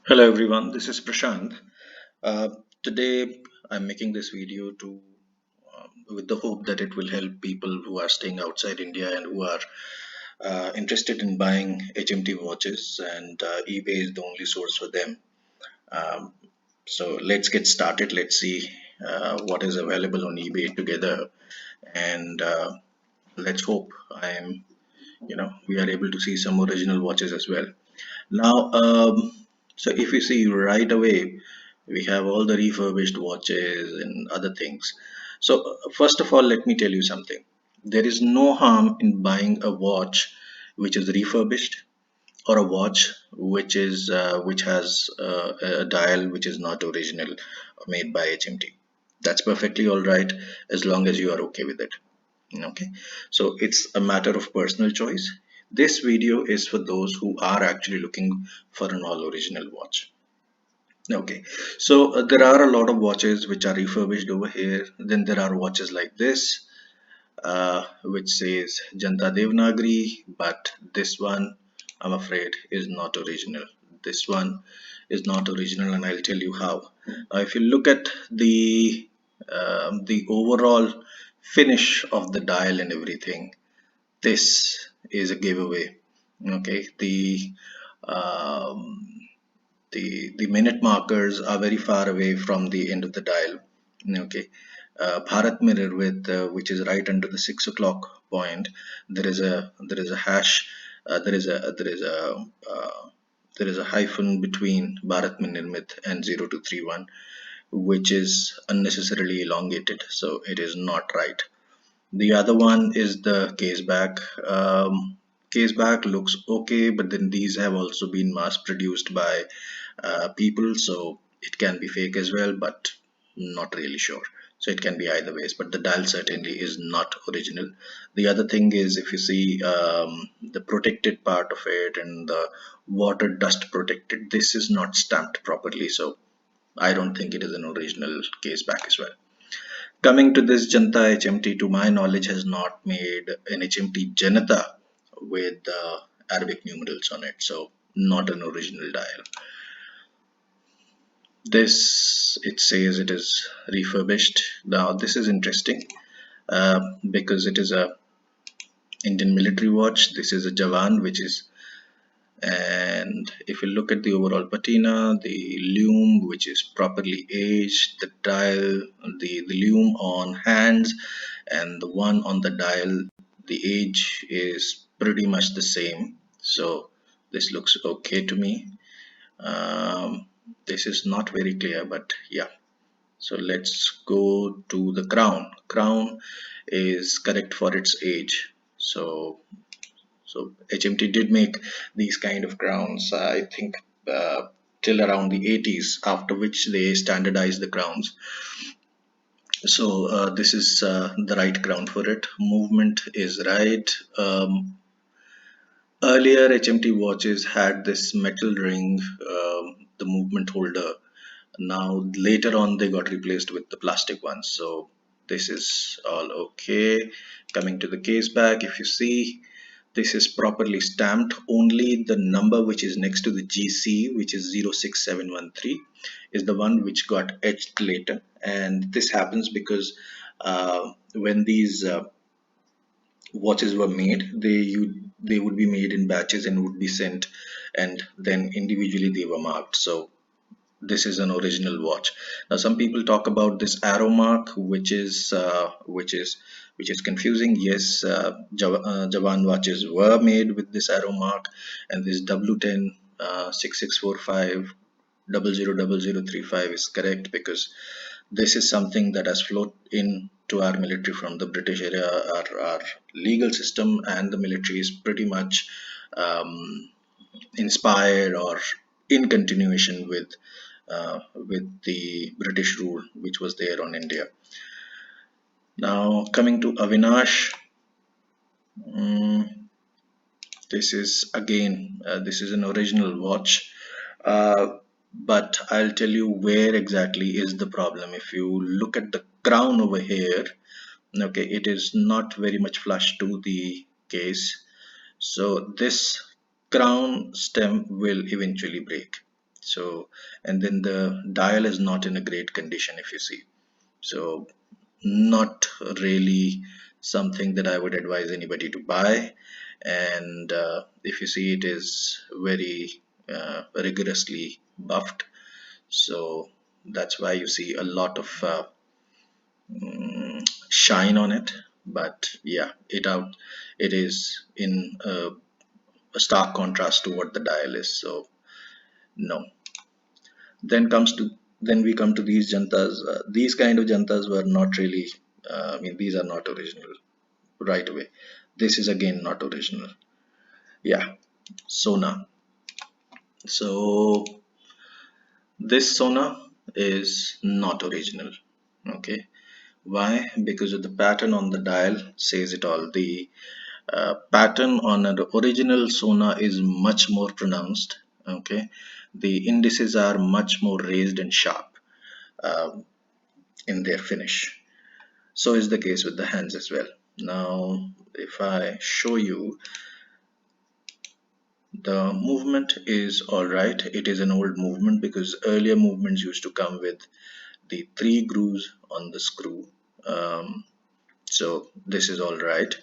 Hello everyone, this is Prashant. Uh, Today I'm making this video with the hope that it will help people who are staying outside India and who are interested in buying HMT watches, and eBay is the only source for them. Um, so let's get started. Let's see what is available on eBay together, and let's hope we are able to see some original watches as well. Now, so if you see right away, we have all the refurbished watches and other things. So, first of all, let me tell you something. There is no harm in buying a watch which is refurbished or a watch which has a dial which is not original made by HMT. That's perfectly all right as long as you are okay with it. Okay, so it's a matter of personal choice. This video is for those who are actually looking for an all original watch. Okay, so there are a lot of watches which are refurbished over here. Then there are watches like this, which says Janta Devanagari, but this one, I'm afraid, is not original. This one is not original, and I'll tell you how. If you look at the overall finish of the dial and everything, this is a giveaway. Okay, um, the minute markers are very far away from the end of the dial. Okay, Bharat mirror with which is right under the 6 o'clock point. There is a hash. There is a hyphen between Bharat Minirmit and 0231, which is unnecessarily elongated. So it is not right. The other one is the case back. Case back looks okay, but then these have also been mass produced by people, so it can be fake as well, but not really sure. So it can be either ways, but the dial certainly is not original. The other thing is, if you see the protected part of it and the water dust protected, this is not stamped properly, so I don't think it is an original case back as well. Coming to this Janta HMT, to my knowledge, has not made an HMT Janata with Arabic numerals on it, so not an original dial. This, it says it is refurbished. Now this is interesting because it is a Indian military watch. This is a Jawan, which is, and if you look at the overall patina, the lume which is properly aged, the dial, the lume on hands, and the one on the dial, the age is pretty much the same. So this looks okay to me. Um, this is not very clear, but yeah. So let's go to the crown. Crown is correct for its age. So HMT did make these kind of crowns, I think, till around the 80s, after which they standardized the crowns. So this is the right crown for it. Movement is right. Earlier HMT watches had this metal ring, the movement holder. Now later on they got replaced with the plastic ones. So this is all okay. Coming to the case back, if you see, this is properly stamped. Only the number which is next to the GC, which is 06713, is the one which got etched later. And this happens because when these watches were made, they would be made in batches and would be sent, and then individually they were marked. So this is an original watch. Now some people talk about this arrow mark, which is confusing. Yes, Javan watches were made with this arrow mark, and this W10 6645 000035 is correct, because this is something that has flowed in to our military from the British era. Our legal system and the military is pretty much inspired or in continuation with the British rule which was there on India. Now coming to Avinash, mm, this is again this is an original watch, but I'll tell you where exactly is the problem. If you look at the crown over here, okay, it is not very much flush to the case, so this crown stem will eventually break. So, and then the dial is not in a great condition if you see. So, not really something that I would advise anybody to buy. And if you see, it is very rigorously buffed. So that's why you see a lot of shine on it. But yeah, it is in a stark contrast to what the dial is. So no. Then comes to then we come to these jantas. These kind of jantas were not really. I mean, these are not original right away. This is again not original. Yeah, Sona. So this Sona is not original. Okay, why? Because of the pattern on the dial says it all. The pattern on an original Sona is much more pronounced. Okay, the indices are much more raised and sharp in their finish. So is the case with the hands as well. Now, if I show you, the movement is all right. It is an old movement because earlier movements used to come with the three grooves on the screw. So this is all right.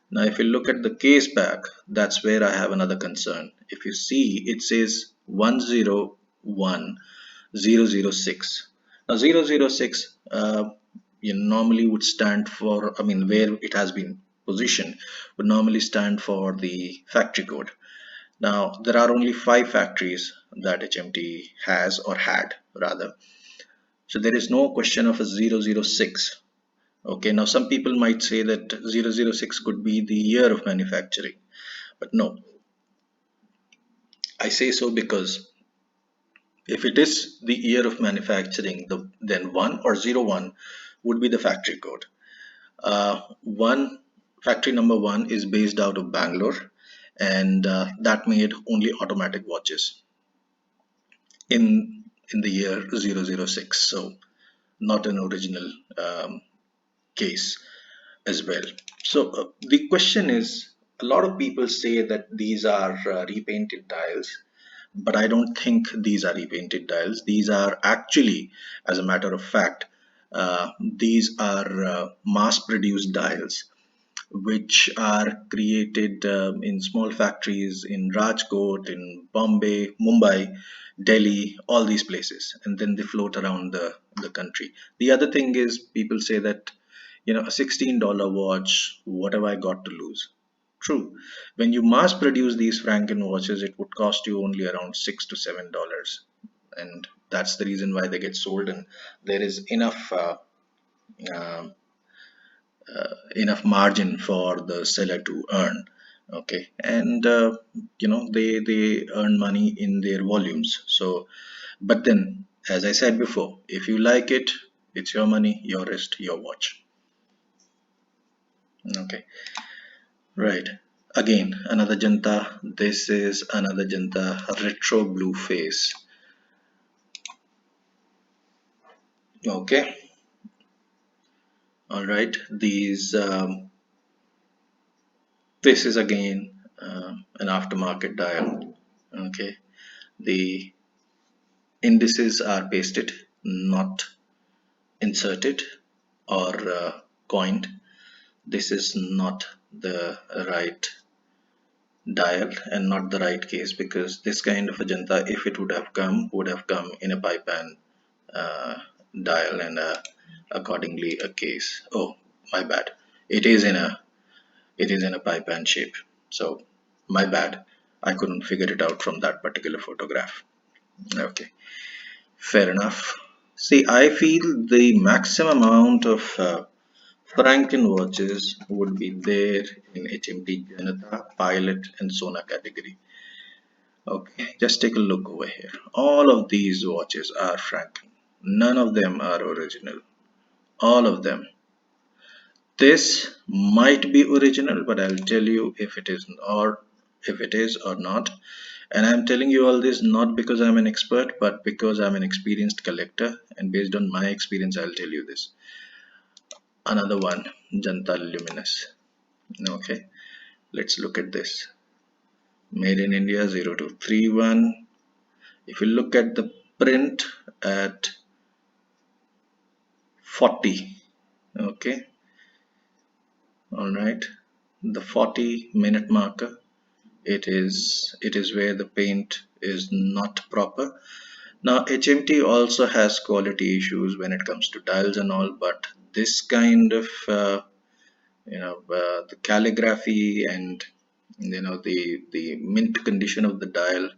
Now, if you look at the case back, that's where I have another concern. If you see, it says 101006. Now, 006 you normally would stand for, I mean, where it has been positioned, would normally stand for the factory code. Now, there are only 5 factories that HMT has or had rather. So there is no question of a 006. Okay, now some people might say that 006 could be the year of manufacturing, but no, I say so because if it is the year of manufacturing, then 1 or 01 would be the factory code. One factory number 1 is based out of Bangalore, and that made only automatic watches in the year 006. So not an original case as well. So the question is, a lot of people say that these are repainted dials, but I don't think these are repainted dials. These are actually, as a matter of fact, these are mass-produced dials which are created in small factories in Rajkot, in Bombay, Mumbai, Delhi, all these places, and then they float around the country. The other thing is, people say that, a $16 watch, what have I got to lose? True. When you mass produce these franken watches, it would cost you only around $6 to $7. And that's the reason why they get sold, and there is uh, enough margin for the seller to earn. Okay, and they earn money in their volumes. So, but then, as I said before, if you like it, it's your money, your wrist, your watch. Okay, right. Again, another janta. This is another janta, retro blue face. Okay, all right. This is again an aftermarket dial. Okay, the indices are pasted, not inserted or coined. This is not the right dial and not the right case, because this kind of a janta, if it would have come in a pipe and uh, dial and accordingly a case. Oh, my bad. It is in a pipe and shape. So my bad. I couldn't figure it out from that particular photograph. Okay. Fair enough. See, I feel the maximum amount of franken watches would be there in HMT Janata, Pilot, and Sona category. Okay, just take a look over here. All of these watches are franken. None of them are original. All of them. This might be original, but I'll tell you if it is or not. And I'm telling you all this not because I'm an expert, but because I'm an experienced collector. And based on my experience, I'll tell you this. Another one, Janta Luminous. Okay, let's look at this. Made in India 0231. If you look at the print at 40, okay, all right, the 40-minute marker, it is where the paint is not proper. Now HMT also has quality issues when it comes to dials and all, but this kind of the calligraphy and the mint condition of the dial,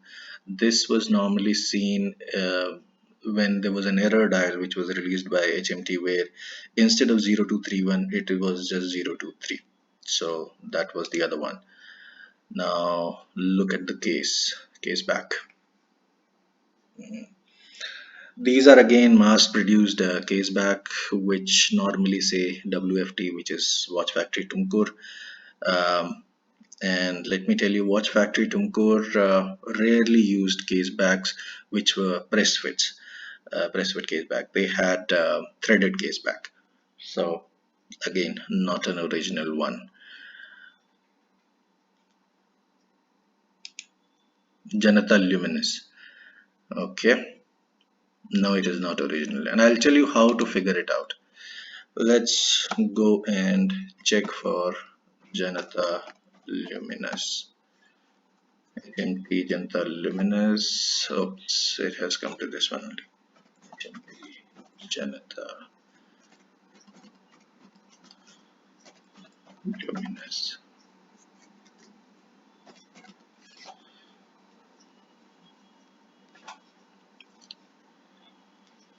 this was normally seen when there was an error dial which was released by HMT, where instead of 0231 it was just 023. So that was the other one. Now look at the case back. These are again mass produced case back, which normally say WFT, which is Watch Factory Tumkur. um, And let me tell you, Watch Factory Tumkur rarely used case backs which were press fit case back. They had threaded case back. So again, not an original one. Janata Luminous. Okay, no, it is not original, and I'll tell you how to figure it out. Let's go and check for Janata Luminous. HMT Janata Luminous. Oops, it has come to this one only. HMT Janata Luminous.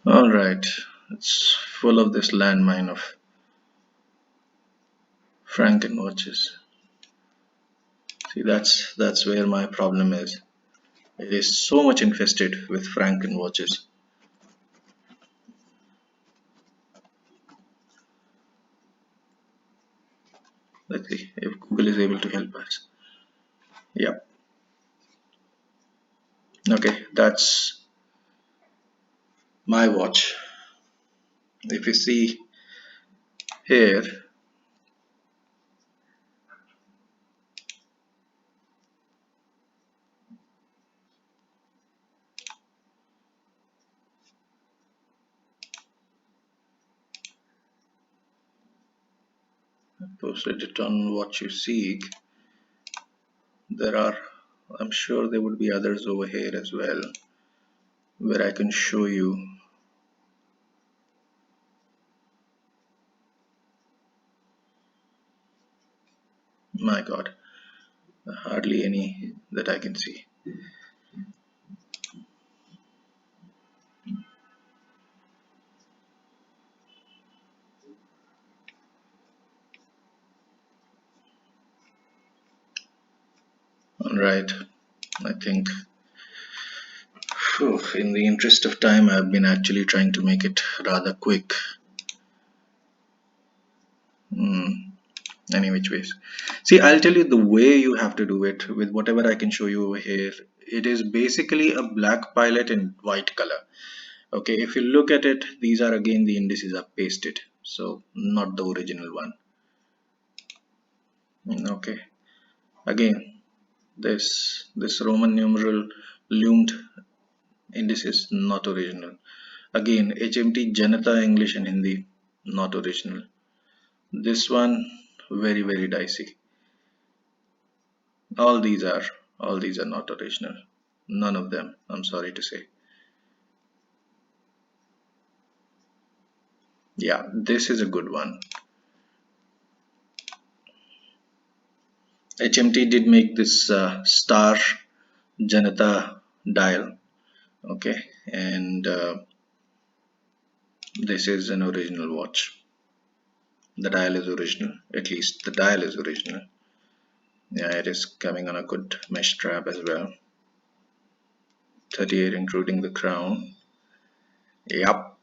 All right, it's full of this landmine of franken watches. See, that's where my problem is. It is so much infested with franken watches. Let's see if Google is able to help us. Yep. Okay, that's my watch. If you see here, I posted it on What You Seek. There are, I'm sure there would be others over here as well, where I can show you. My God, hardly any that I can see. All right, I think in the interest of time, I've been actually trying to make it rather quick. Any which ways. See, I'll tell you the way you have to do it with whatever I can show you over here. It is basically a black pilot in white color. Okay, if you look at it, these are again the indices are pasted, so not the original one. Okay, again, this Roman numeral loomed indices not original. Again, HMT Janata English and Hindi not original. This one very dicey. All these are all these are not original. None of them, I'm sorry to say. Yeah, this is a good one. HMT did make this star Janata dial. Okay, and this is an original watch. The dial is original, at least the dial is original. Yeah, it is coming on a good mesh strap as well. 38 including the crown. Yep.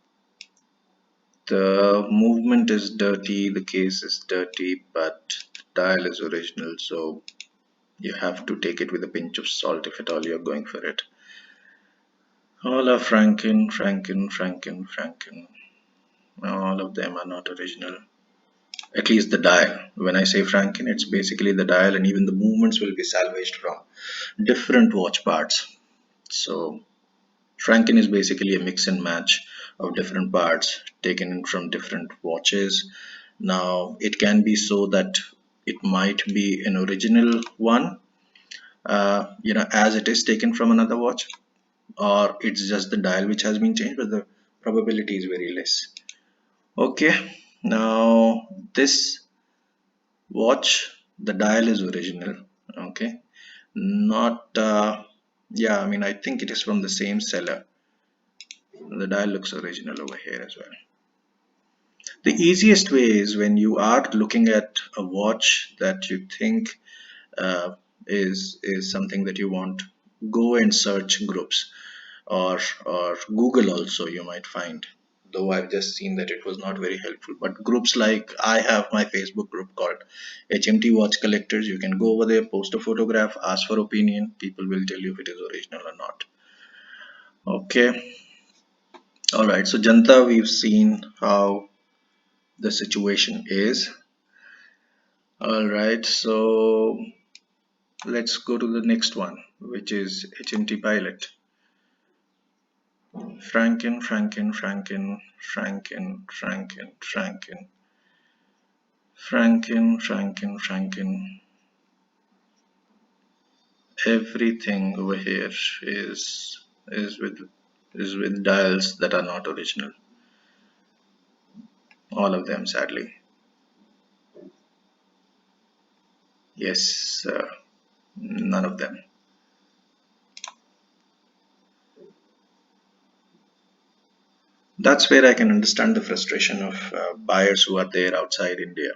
The movement is dirty, the case is dirty, but the dial is original, so you have to take it with a pinch of salt if at all you're going for it. All are Franken. All of them are not original. At least the dial. When I say franken, it's basically the dial, and even the movements will be salvaged from different watch parts. So Franken is basically a mix and match of different parts taken in from different watches. Now, it can be so that it might be an original one, as it is taken from another watch, or it's just the dial which has been changed, but the probability is very less. Okay, now this watch, the dial is original. Okay, not, yeah, I mean, I think it is from the same seller. The dial looks original over here as well. The easiest way is when you are looking at a watch that you think is something that you want, go and search groups, or Google also you might find. Though I've just seen that it was not very helpful. But groups like, I have my Facebook group called HMT Watch Collectors. You can go over there, post a photograph, ask for opinion. People will tell you if it is original or not. Okay. All right. So Janta, we've seen how the situation is. All right. So let's go to the next one, which is HMT Pilot. Franken, Franken, Franken, Franken, Franken, Franken, Franken, Franken, Franken. Everything over here is with is with dials that are not original. All of them, sadly. Yes, none of them. That's where I can understand the frustration of buyers who are there outside India.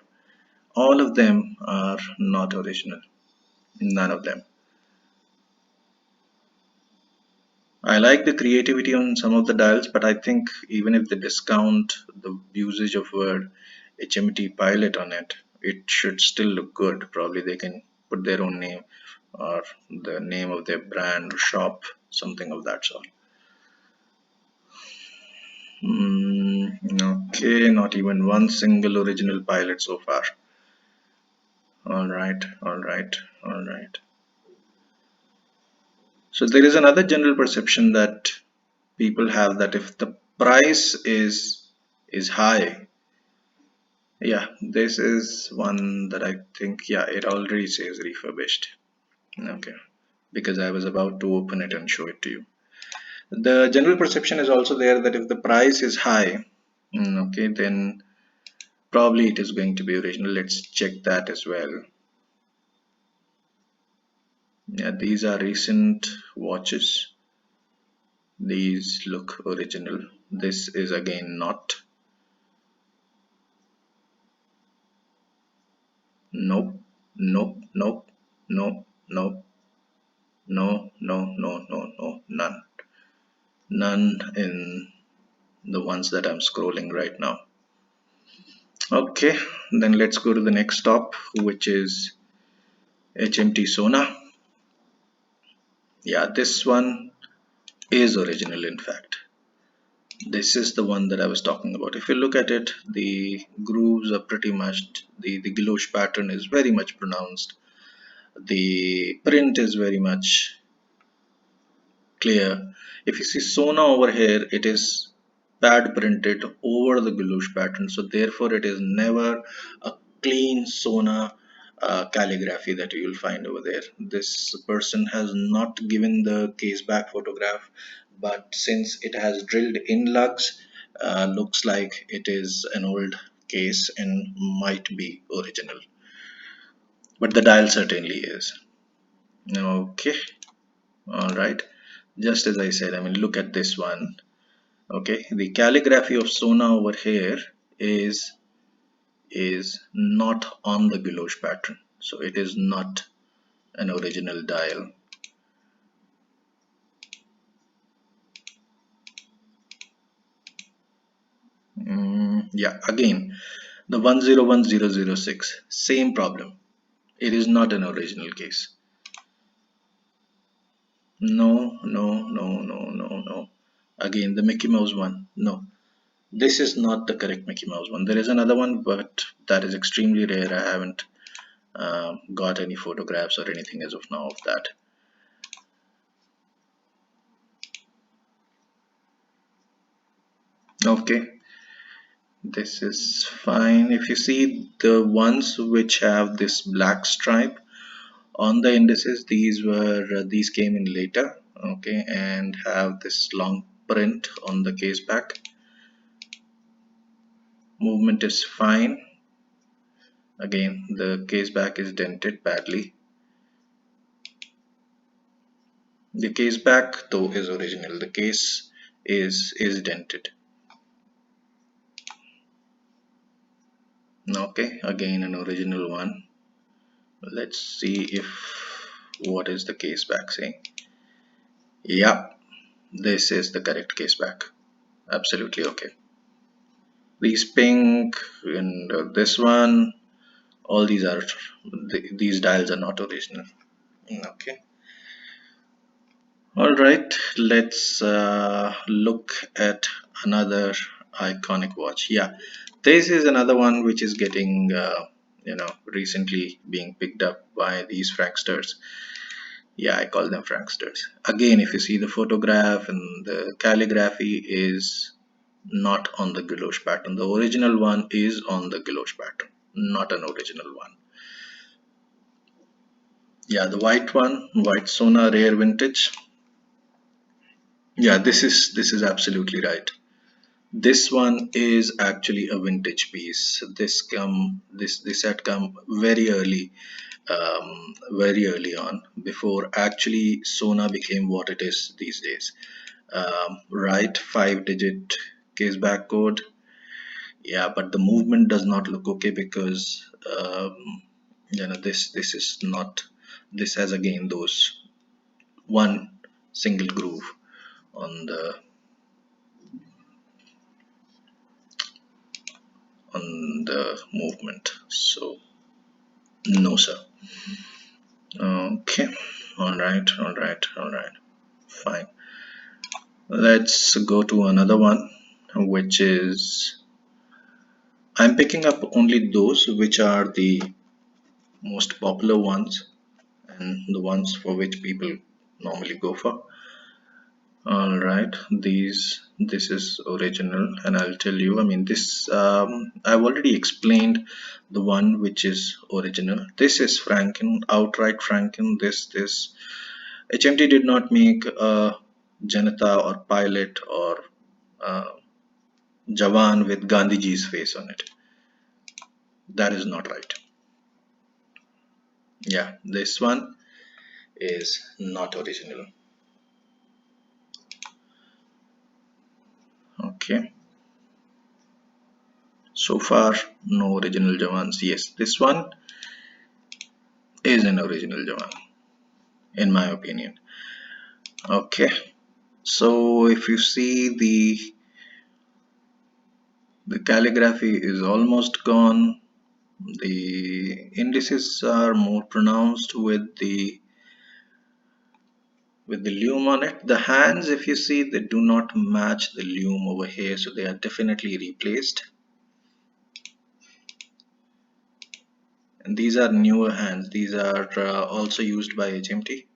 All of them are not original. None of them. I like the creativity on some of the dials, but I think even if they discount the usage of word HMT pilot on it, it should still look good. Probably they can put their own name or the name of their brand or shop, something of that sort. Okay, not even one single original pilot so far. All right, all right, all right. So there is another general perception that people have, that if the price is high, yeah, this is one that I think, yeah, it already says refurbished. Okay, because I was about to open it and show it to you. The general perception is also there that if the price is high, okay, then probably it is going to be original. Let's check that as well. Yeah, these are recent watches. These look original. This is again not. Nope, nope, nope, nope, nope, no, no, no, no, no, none. None in the ones that I'm scrolling right now. Okay, then let's go to the next stop, which is HMT Sona. Yeah, this one is original, in fact. This is the one that I was talking about. If you look at it, the grooves are pretty much, the gouache pattern is very much pronounced. The print is very much clear. If you see Sona over here, it is pad printed over the gouache pattern, so therefore it is never a clean Sona calligraphy that you will find over there. This person has not given the case back photograph, but since it has drilled in lugs, looks like it is an old case and might be original, but the dial certainly is. Okay, all right, just as I said, I mean, look at this one. Okay, the calligraphy of Sona over here is not on the gouache pattern, so it is not an original dial. Yeah, again, the 101006, same problem. It is not an original case. No, no, no, no, no, no. Again, the Mickey Mouse one. No, this is not the correct Mickey Mouse one. There is another one, but that is extremely rare. I haven't got any photographs or anything as of now of that. Okay, this is fine. If you see the ones which have this black stripe on the indices, these came in later, okay, and have this long print on the case back. Movement is fine. Again, the case back is dented badly. The case back though is original. The case is dented. Okay, again an original one. Let's see if what is the case back saying. Yeah, this is the correct case back. Absolutely okay. These pink and this one, all these are these dials are not original. Okay. All right, let's look at another iconic watch. Yeah, this is another one which is getting, recently being picked up by these franksters. Yeah, I call them franksters. Again, if you see the photograph and the calligraphy is not on the galoche pattern. The original one is on the galoche pattern, not an original one. Yeah, the white one, white Sona rare vintage. Yeah, this is absolutely right. This one is actually a vintage piece. This had come very early on before actually Sona became what it is these days. Right, 5-digit case back code. Yeah, but the movement does not look okay because this is not. This has again those one single groove on the movement. So no, sir. Okay. All right. Fine. Let's go to another one, which is I'm picking up only those which are the most popular ones and the ones for which people normally go for. All right, this is original, and I'll tell you. I mean, this I've already explained the one which is original. This is Franken, outright Franken. This HMT did not make a Janata or Pilot or uh, Jawan with Gandhiji's face on it. That is not right. Yeah, this one is not original. Okay, so far no original Jawans. Yes, this one is an original Jawan, in my opinion. Okay, so if you see the calligraphy is almost gone. The indices are more pronounced with the lume on it. The hands, if you see, they do not match the lume over here, so they are definitely replaced. And these are newer hands. These are also used by HMT.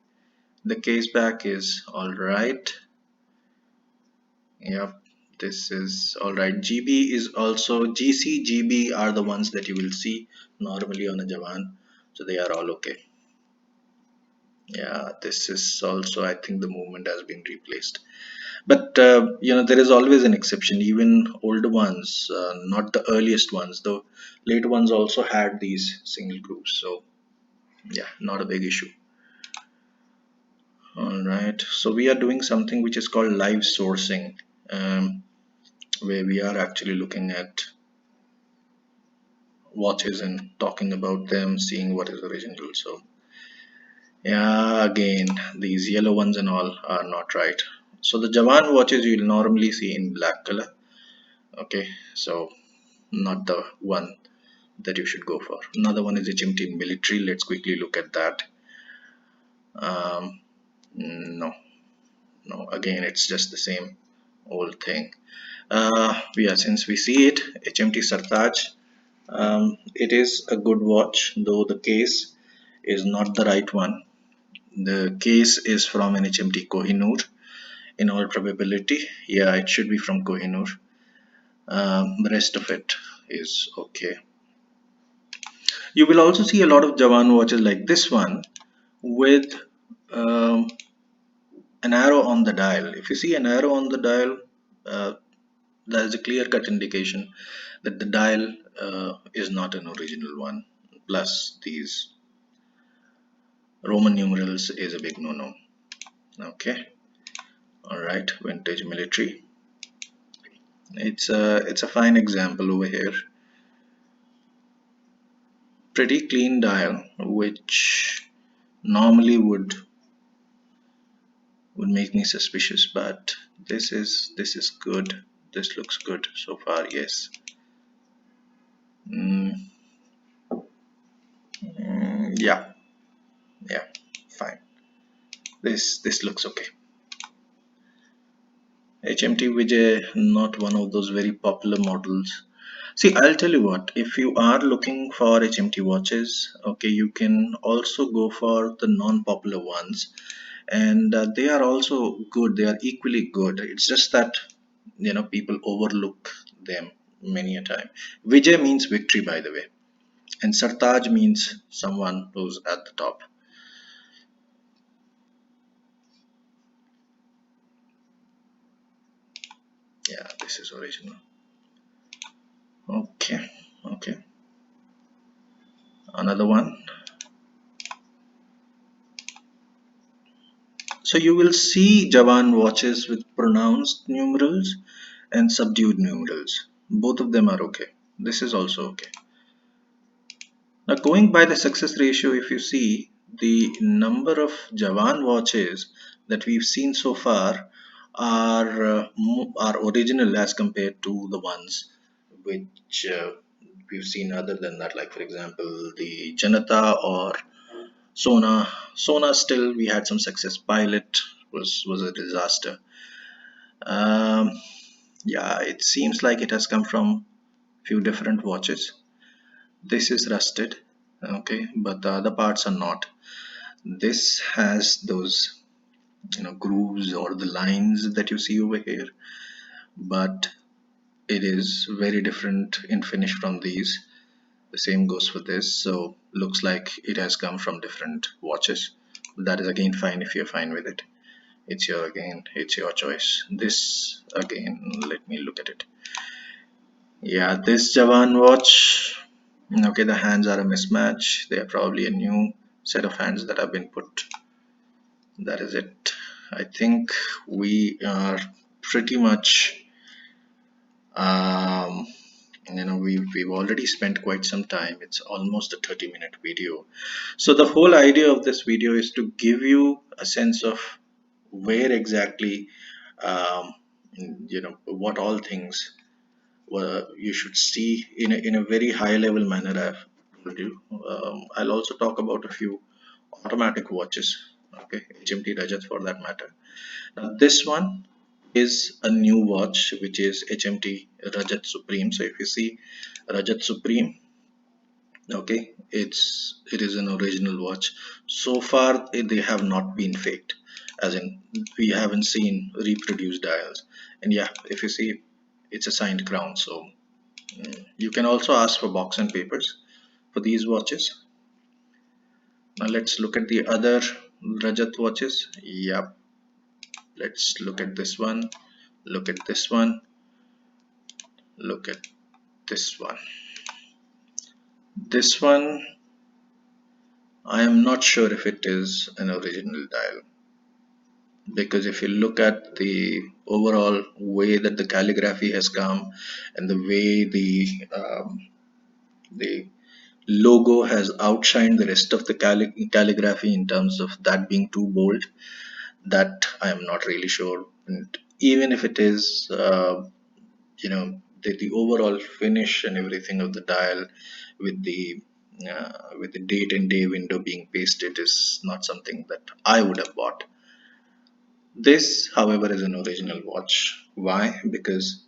The case back is all right. Yep, this is all right. GB is also GC, GB are the ones that you will see normally on a Javan, so they are all okay. Yeah, this is also, I think the movement has been replaced. But there is always an exception. Even older ones, not the earliest ones, the late ones also had these single grooves. So yeah, not a big issue. All right. So we are doing something which is called live sourcing, where we are actually looking at watches and talking about them, seeing what is original. So yeah, again, these yellow ones and all are not right. So the Javan watches you'll normally see in black color. Okay, so not the one that you should go for. Another one is HMT military. Let's quickly look at that. No, no. Again, it's just the same old thing. Yeah, since we see it, HMT Sartaj. It is a good watch, though the case is not the right one. The case is from an HMT Kohinoor in all probability. Yeah, it should be from Kohinoor. The rest of it is okay. You will also see a lot of Jawan watches like this one with um, an arrow on the dial. If you see an arrow on the dial, uh, that is a clear cut indication that the dial is not an original one. Plus, these Roman numerals is a big no no. Okay, all right, vintage military. It's a fine example over here. Pretty clean dial, which normally would make me suspicious, but this is good. This looks good so far. Yes. Mm, yeah, yeah, fine. This looks okay. HMT Vijay, not one of those very popular models. See, I'll tell you what, if you are looking for HMT watches, okay, you can also go for the non-popular ones, and they are also good. They are equally good. It's just that, people overlook them many a time. Vijay means victory, by the way, and Sartaj means someone who's at the top. Yeah, this is original. Okay, okay. Another one. So you will see Javan watches with pronounced numerals and subdued numerals. Both of them are okay. This is also okay. Now, going by the success ratio, if you see the number of Javan watches that we've seen so far are original as compared to the ones which we've seen other than that. Like for example, the Janata or Sona. Sona still we had some success. Pilot was a disaster. Um, yeah, it seems like it has come from few different watches. This is rusted, okay, but the other parts are not. This has those grooves or the lines that you see over here, but it is very different in finish from these. The same goes for this, so looks like it has come from different watches. That is again fine if you're fine with it. It's your choice. This again, let me look at it. Yeah, this Javan watch. Okay, the hands are a mismatch. They are probably a new set of hands that have been put. That is it. I think we are pretty much, um, we've already spent quite some time. It's almost a 30-minute video. So the whole idea of this video is to give you a sense of where exactly, um, what all things you should see in a very high level manner. I've told you. I'll also talk about a few automatic watches, okay, HMT Rajat for that matter. Now, this one is a new watch which is HMT Rajat Supreme. So if you see Rajat Supreme, okay, it is an original watch. So far, they have not been faked, as in we haven't seen reproduced dials. And yeah, if you see, it's a signed crown. So you can also ask for box and papers for these watches. Now let's look at the other Rajat watches. Yep, let's look at this one. Look at this one. Look at this one. This one, I am not sure if it is an original dial, because if you look at the overall way that the calligraphy has come and the way the logo has outshined the rest of the calligraphy in terms of that being too bold, that I am not really sure. And even if it is, the overall finish and everything of the dial with the date and day window being pasted is not something that I would have bought. This, however, is an original watch. Why? Because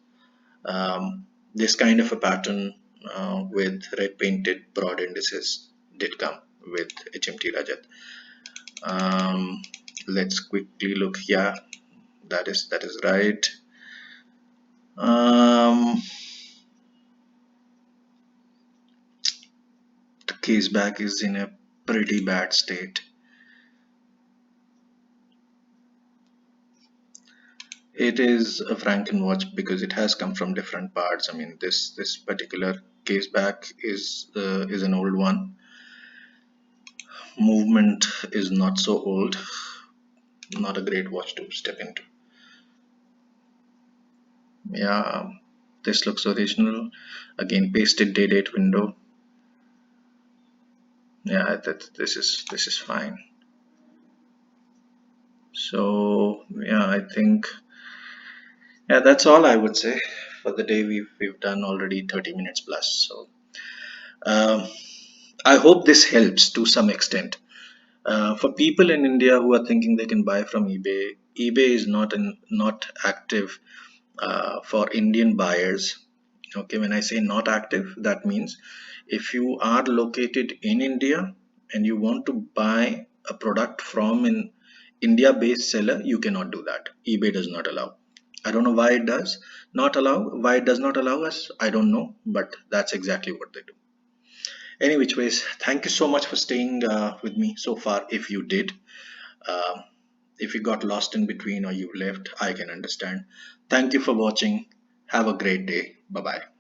this kind of a pattern with red painted broad indices did come with HMT Rajat. Um, let's quickly look. Yeah, that is right. Um, case back is in a pretty bad state. It is a franken watch because it has come from different parts. I mean, this particular case back is an old one. Movement is not so old. Not a great watch to step into. Yeah, this looks original. Again, pasted day date window. Yeah, this is fine. So yeah, I think, yeah, that's all I would say for the day. We've done already 30 minutes plus. So um, I hope this helps to some extent. For people in India who are thinking they can buy from eBay, eBay is not active for Indian buyers. Okay, when I say not active, that means if you are located in India and you want to buy a product from an India-based seller, you cannot do that. eBay does not allow. I don't know why it does not allow. Why it does not allow us, I don't know, but that's exactly what they do. Any which ways, thank you so much for staying with me so far. If you did, uh, if you got lost in between or you left, I can understand. Thank you for watching. Have a great day. Bye bye.